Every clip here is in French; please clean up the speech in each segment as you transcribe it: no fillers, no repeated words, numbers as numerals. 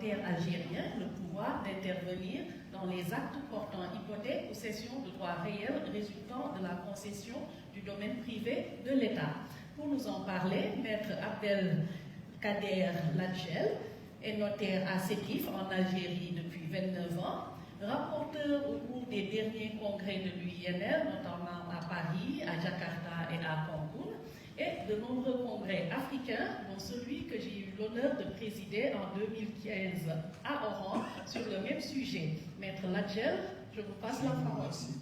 notaire algérien le pouvoir d'intervenir dans les actes portant hypothèque ou cession de droits réels résultant de la concession du domaine privé de l'État. Pour nous en parler, Maître Abdelkader Ladjel est notaire à Sétif en Algérie depuis 29 ans, rapporteur au cours des derniers congrès de l'UINL, notamment à Paris, à Jakarta et à Cancun, et de nombreux congrès africains, dont celui que j'ai eu l'honneur de présider en 2015 à Oran sur le même sujet. Maître Ladjel, je vous passe la parole. Merci.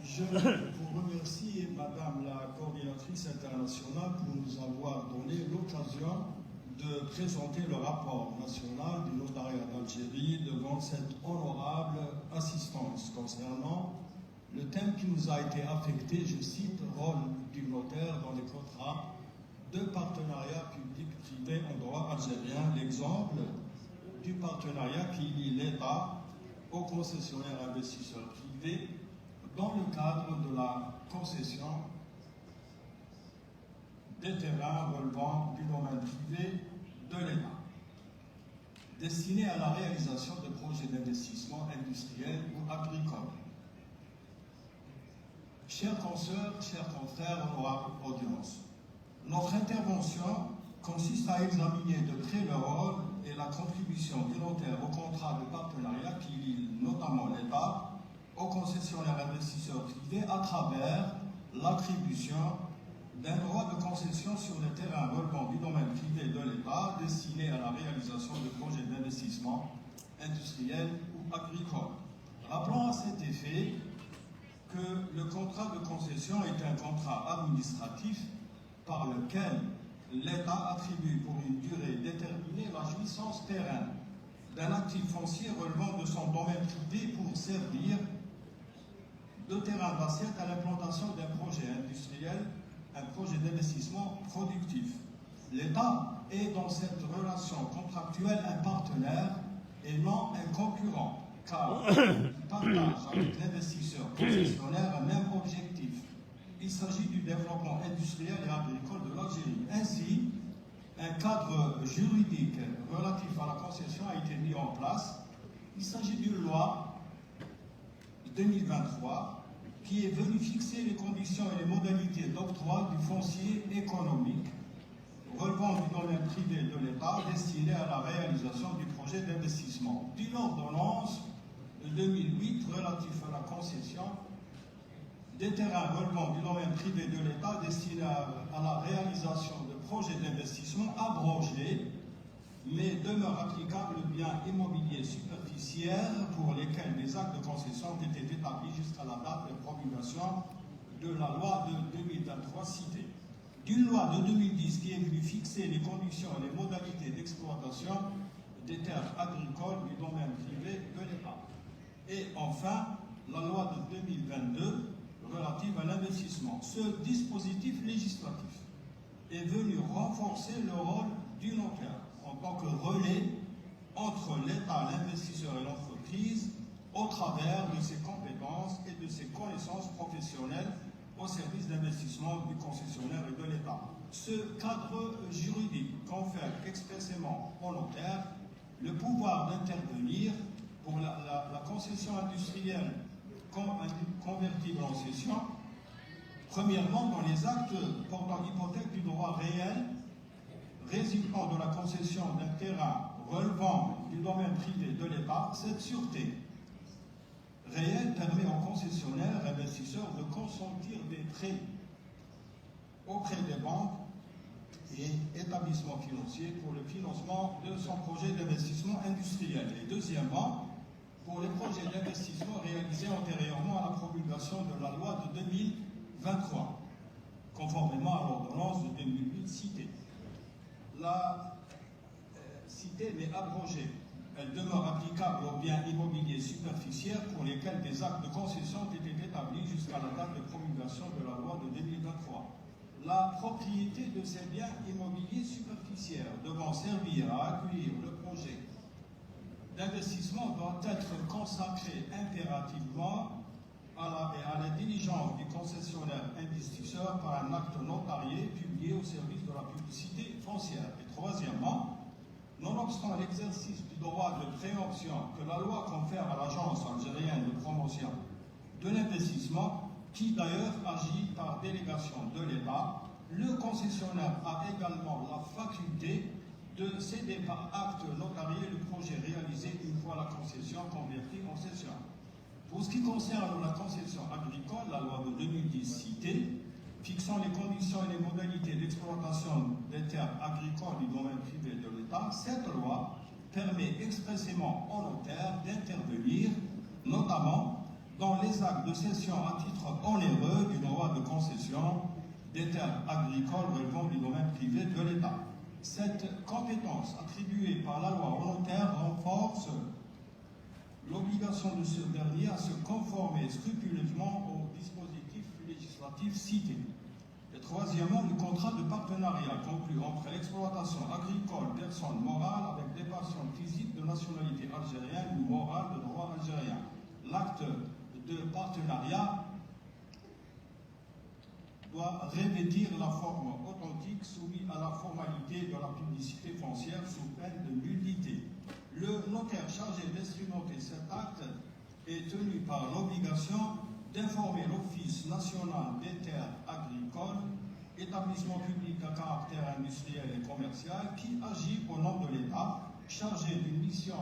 Je vous remercie, Madame la coordinatrice internationale, pour nous avoir donné l'occasion de présenter le rapport national du notariat d'Algérie devant cette honorable assistance concernant le thème qui nous a été affecté, je cite, rôle du notaire dans les contrats de partenariat public-privé en droit algérien, l'exemple du partenariat qui lie l'État aux concessionnaires investisseurs privés dans le cadre de la concession des terrains relevant du domaine privé de l'État, destinés à la réalisation de projets d'investissement industriel ou agricole. Chers consoeurs, chers confrères, honorables audience, notre intervention consiste à examiner de près le rôle et la contribution du notaire au contrat de partenariat qui lie notamment l'État aux concessionnaires investisseurs privés à travers l'attribution d'un droit de concession sur les terrains relevant du domaine privé de l'État destiné à la réalisation de projets d'investissement industriel ou agricole. Rappelons à cet effet que le contrat de concession est un contrat administratif par lequel l'État attribue pour une durée déterminée la jouissance pérenne d'un actif foncier relevant de son domaine privé pour servir de terrain d'assiette à l'implantation d'un projet industriel, un projet d'investissement productif. L'État est dans cette relation contractuelle un partenaire et non un concurrent, car il partage avec l'investisseur concessionnaire un même objectif. Il s'agit du développement industriel et agricole de l'Algérie. Ainsi, un cadre juridique relatif à la concession a été mis en place. Il s'agit d'une loi 2023 qui est venue fixer les conditions et les modalités d'octroi du foncier économique relevant du domaine privé de l'État destiné à la réalisation du projet d'investissement. D'une ordonnance de 2008 relative à la concession des terrains relevant du domaine privé de l'État destinés à la réalisation de projets d'investissement abrogés, mais demeurent applicables aux biens immobiliers superficiaires pour lesquels des actes de concession ont été établis jusqu'à la date de promulgation de la loi de 2023 citée. D'une loi de 2010 qui est venue fixer les conditions et les modalités d'exploitation des terres agricoles du domaine privé de l'État. Et enfin, la loi de 2022 relative à l'investissement. Ce dispositif législatif est venu renforcer le rôle du notaire en tant que relais entre l'État, l'investisseur et l'entreprise au travers de ses compétences et de ses connaissances professionnelles au service d'investissement du concessionnaire et de l'État. Ce cadre juridique confère expressément au notaire le pouvoir d'intervenir pour la concession industrielle convertible en cession, premièrement dans les actes portant hypothèque du droit réel résultant de la concession d'un terrain relevant du domaine privé de l'État. Cette sûreté réelle permet aux concessionnaires et investisseurs de consentir des prêts auprès des banques et établissements financiers pour le financement de son projet d'investissement industriel. Et deuxièmement, pour les projets d'investissement réalisés antérieurement à la promulgation de la loi de 2023, conformément à l'ordonnance de 2008 citée. La citée mais abrogée, elle demeure applicable aux biens immobiliers superficiaires pour lesquels des actes de concession ont été établis jusqu'à la date de promulgation de la loi de 2023. La propriété de ces biens immobiliers superficiaires devant servir à accueillir le projet d'investissement doit être consacrée impérativement à la diligence du concessionnaire investisseur par un acte notarié publié au service de la publicité foncière. Et troisièmement, nonobstant l'exercice du droit de préemption que la loi confère à l'Agence algérienne de promotion de l'investissement, qui d'ailleurs agit par délégation de l'État, le concessionnaire a également la faculté de céder par acte notarié le projet réalisé une fois la concession convertie en cession. Pour ce qui concerne la concession agricole, la loi de 2010 citée, fixant les conditions et les modalités d'exploitation des terres agricoles du domaine privé de l'État, cette loi permet expressément aux notaires d'intervenir, notamment dans les actes de cession à titre onéreux du droit de concession des terres agricoles relevant du domaine privé de l'État. Cette compétence attribuée par la loi aux notaires renforce l'obligation de ce dernier à se conformer scrupuleusement au dispositif législatif cité. Et troisièmement, le contrat de partenariat conclu entre l'exploitation agricole personne morale avec des personnes physiques de nationalité algérienne ou morale de droit algérien. L'acte de partenariat doit revêtir la forme authentique soumise à la formalité de la publicité foncière sous peine de nullité. Le notaire chargé d'instrumenter cet acte est tenu par l'obligation d'informer l'Office national des terres agricoles, établissement public à caractère industriel et commercial, qui agit au nom de l'État, chargé d'une mission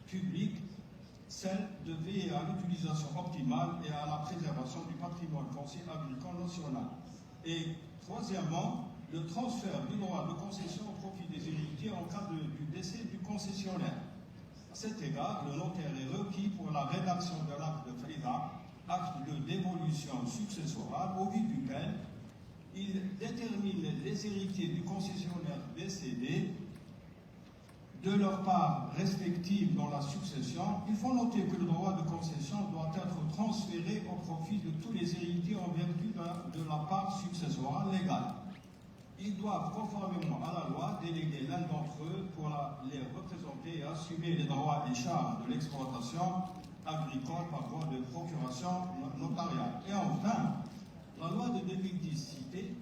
publique, celle de veiller à l'utilisation optimale et à la préservation du patrimoine foncier agricole national. Et troisièmement, le transfert du droit de concession au profit des héritiers en cas du décès du concessionnaire. À cet égard, le notaire est requis pour la rédaction de l'acte de FRIDA, acte de dévolution successorale, au vu duquel il détermine les héritiers du concessionnaire décédé de leur part respective dans la succession. Il faut noter que le droit de concession doit être transféré au profit de tous les héritiers en vertu de la part successorale légale. Ils doivent, conformément à la loi, déléguer l'un d'entre eux pour les représenter et assumer les droits et charges de l'exploitation agricole par voie de procuration notariale. Et enfin, la loi de 2010 citée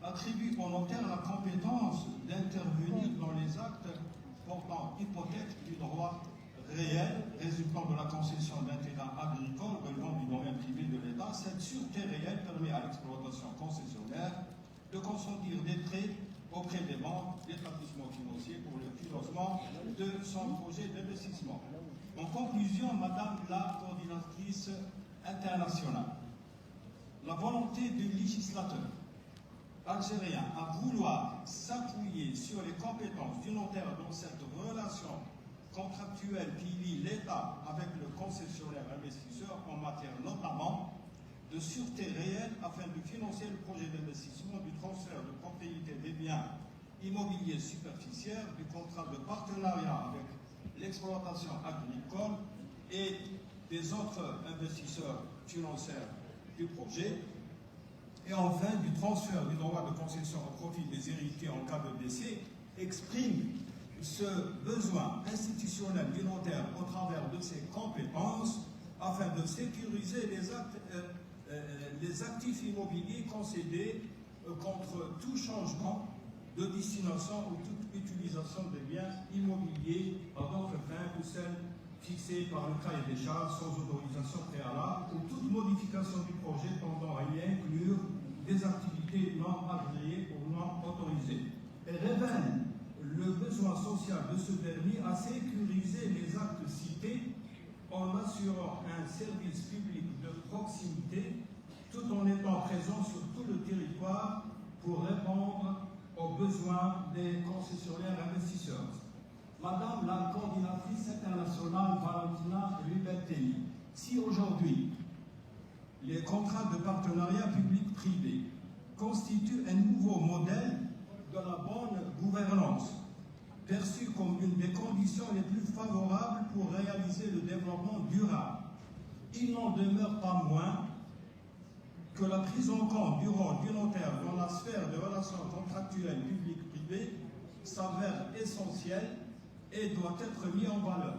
attribue au notaire la compétence d'intervenir dans les actes portant hypothèque du droit réel résultant de la concession d'un terrain agricole relevant du domaine privé de l'État. Cette sûreté réelle permet à l'exploitation concessionnaire de consentir des prêts auprès des banques, d'établissements financiers pour le financement de son projet d'investissement. En conclusion, Madame la coordinatrice internationale, la volonté du législateur algérien à vouloir s'appuyer sur les compétences du notaire dans cette relation contractuelle qui lie l'État avec le concessionnaire investisseur en matière notamment de sûreté réelle afin de financer le projet d'investissement, du transfert de propriété des biens immobiliers superficiaires, du contrat de partenariat avec l'exploitation agricole et des autres investisseurs financiers du projet, et enfin du transfert du droit de concession au profit des héritiers en cas de décès, exprime ce besoin institutionnel du notaire au travers de ses compétences afin de sécuriser les actifs immobiliers concédés contre tout changement de destination ou toute utilisation des biens immobiliers à d'autres fins que celles fixées par le cahier des charges sans autorisation préalable ou toute modification du projet tendant à y inclure des activités non agréées ou non autorisées. Elle révèle le besoin social de ce dernier à sécuriser les actes cités en assurant un service public de proximité tout en étant présent sur tout le territoire pour répondre aux besoins des concessionnaires investisseurs. Madame la coordinatrice internationale Valentina Rubeltelli, si aujourd'hui les contrats de partenariat public-privé constituent un nouveau modèle de la bonne gouvernance, perçu comme une des conditions les plus favorables pour réaliser le développement durable, il n'en demeure pas moins que la prise en compte du rôle du notaire dans la sphère des relations contractuelles publiques-privées s'avère essentielle et doit être mis en valeur,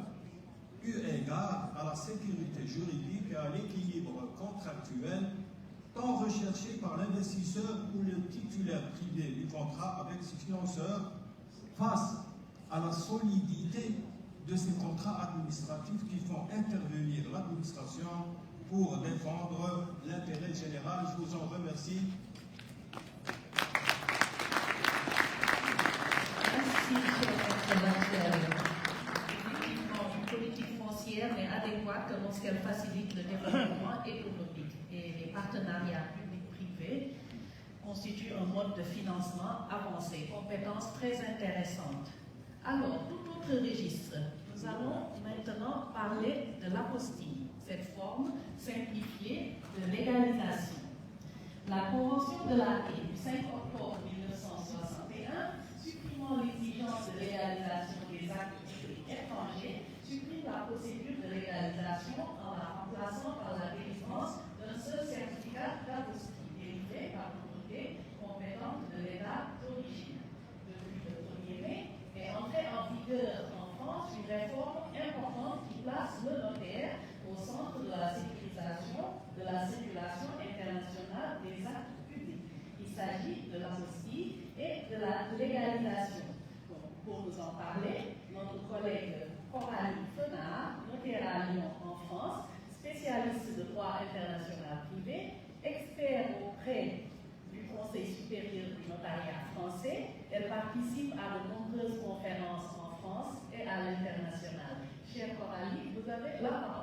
eu égard à la sécurité juridique et à l'équilibre contractuel tant recherché par l'investisseur ou le titulaire privé du contrat avec ses financeurs face à la solidité de ces contrats administratifs qui font intervenir l'administration pour défendre l'intérêt général. Je vous en remercie. Merci, cher Effectivement, une politique foncière n'est adéquate que lorsqu'elle facilite le développement économique. Et les partenariats publics-privés constituent un mode de financement avancé, compétence très intéressante. Alors, tout autre registre, nous allons maintenant parler de l'apostille, cette forme simplifiée de légalisation. La Convention de la Haye du 5 octobre 1961, supprimant l'exigence de légalisation des actes étrangers, supprime la procédure de légalisation en la remplaçant par la délivrance d'un seul certificat d'apostille délivré par l'autorité compétente de l'État d'origine. Depuis le 1er mai est entrée en vigueur en France une réforme importante qui place le notaire au centre de la sécurisation de la circulation internationale des actes publics. Il s'agit de l'apostille et de la légalisation. Donc, pour nous en parler, notre collègue Coralie Fenard, notaire à Lyon en France, spécialiste de droit international privé, expert auprès du Conseil supérieur du notariat français. Elle participe à de nombreuses conférences en France et à l'international. Chère Coralie, vous avez la parole.